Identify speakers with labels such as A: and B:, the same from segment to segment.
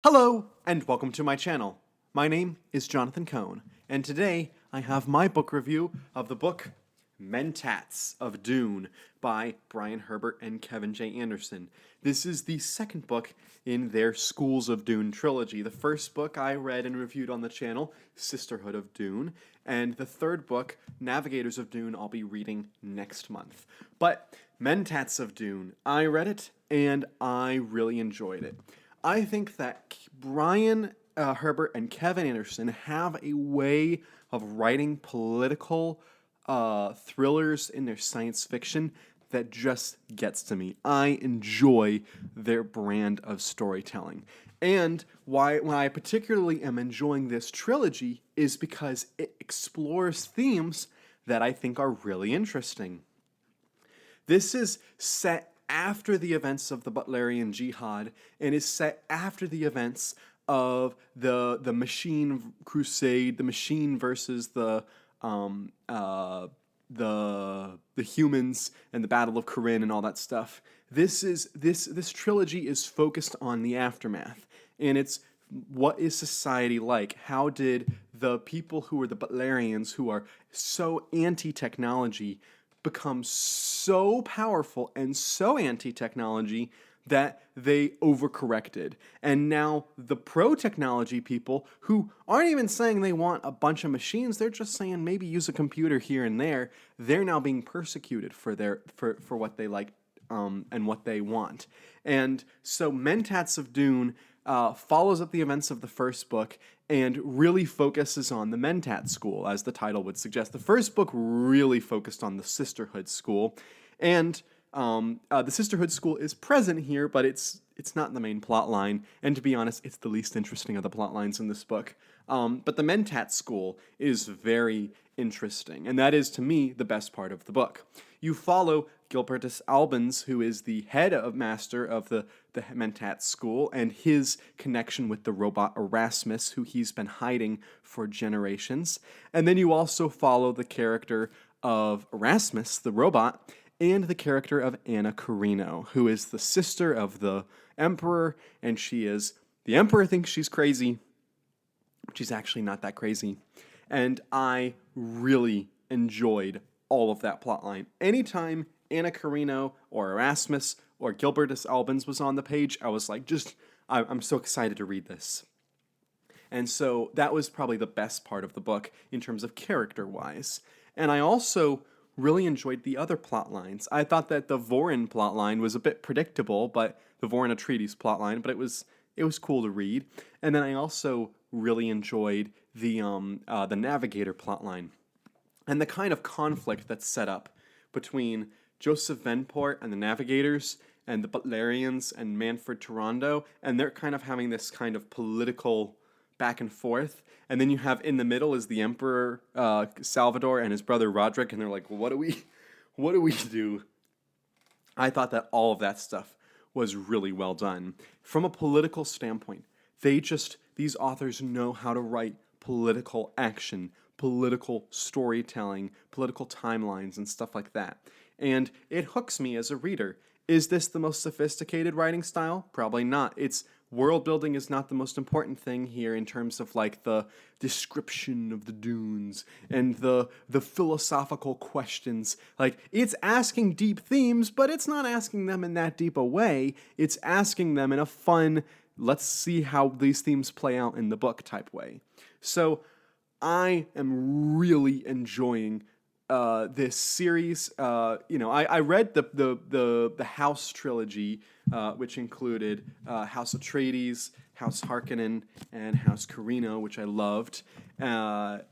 A: Hello, and welcome to my channel. My name is Jonathan Cohn, and today I have my book review of the book Mentats of Dune by Brian Herbert and Kevin J. Anderson. This is the second book in their Schools of Dune trilogy. The first book I read and reviewed on the channel, Sisterhood of Dune, and the third book, Navigators of Dune, I'll be reading next month. But Mentats of Dune, I read it and I really enjoyed it. I think that Brian Herbert and Kevin Anderson have a way of writing political thrillers in their science fiction that just gets to me. I enjoy their brand of storytelling. And why I particularly am enjoying this trilogy is because it explores themes that I think are really interesting. This is set after the events of the Butlerian Jihad and is set after the events of the Machine Crusade, the Machine versus the humans and the Battle of Corinne and all that stuff. This trilogy is focused on the aftermath, and it's what is society like? How did the people who are the Butlerians, who are so anti-technology, become so powerful and so anti-technology that they overcorrected. And now the pro-technology people, who aren't even saying they want a bunch of machines, they're just saying maybe use a computer here and there, they're now being persecuted for what they like and what they want. And so Mentats of Dune follows up the events of the first book and really focuses on the Mentat school, as the title would suggest. The first book really focused on the Sisterhood school, and the Sisterhood school is present here, but it's not the main plot line, and to be honest, it's the least interesting of the plot lines in this book. But the Mentat school is very interesting, and that is, to me, the best part of the book. You follow Gilbertus Albans, who is the head of master of the Mentat school, and his connection with the robot Erasmus, who he's been hiding for generations. And then you also follow the character of Erasmus, the robot, and the character of Anna Carino, who is the sister of the Emperor, and the Emperor thinks she's crazy, but she's actually not that crazy. And I really enjoyed all of that plotline. Anytime Anna Carino or Erasmus or Gilbertus Albans was on the page, I was like, I'm so excited to read this. And so that was probably the best part of the book in terms of character-wise. And I also really enjoyed the other plot lines. I thought that the Vorin plotline was a bit predictable, but the Vorin Atreides plotline, but it was cool to read. And then I also really enjoyed the Navigator plotline and the kind of conflict that's set up between Joseph Venport and the Navigators and the Butlerians and Manfred Toronto, and they're kind of having this kind of political back and forth. And then you have in the middle is the Emperor Salvador and his brother Roderick, and they're like, what do we do? I thought that all of that stuff was really well done. From a political standpoint, these authors know how to write political action, political storytelling, political timelines, and stuff like that. And it hooks me as a reader. Is this the most sophisticated writing style? Probably not. World building is not the most important thing here in terms of like the description of the dunes and the philosophical questions. Like, it's asking deep themes, but it's not asking them in that deep a way. It's asking them in a fun, let's see how these themes play out in the book type way. So I am really enjoying this series. I read the House trilogy, which included House Atreides, House Harkonnen, and House Carino, which I loved. And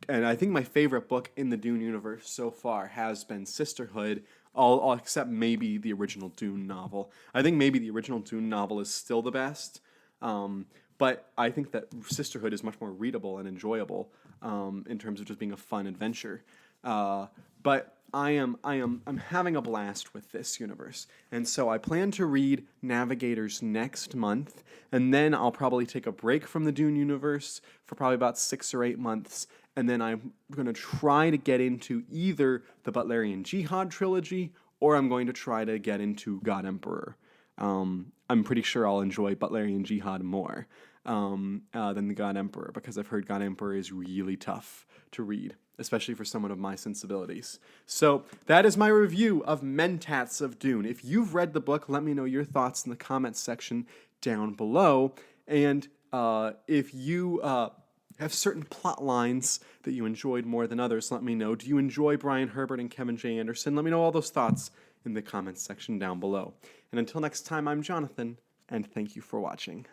A: I think my favorite book in the Dune universe so far has been Sisterhood, all except maybe the original Dune novel. I think maybe the original Dune novel is still the best. But I think that Sisterhood is much more readable and enjoyable in terms of just being a fun adventure. But I'm having a blast with this universe, and so I plan to read Navigators next month, and then I'll probably take a break from the Dune universe for probably about 6 or 8 months, and then I'm going to try to get into either the Butlerian Jihad trilogy, or I'm going to try to get into God Emperor. I'm pretty sure I'll enjoy Butlerian Jihad more than the God Emperor, because I've heard God Emperor is really tough to read, especially for someone of my sensibilities. So that is my review of Mentats of Dune. If you've read the book, let me know your thoughts in the comments section down below. And if you have certain plot lines that you enjoyed more than others, let me know. Do you enjoy Brian Herbert and Kevin J. Anderson? Let me know all those thoughts in the comments section down below. And until next time, I'm Jonathan, and thank you for watching.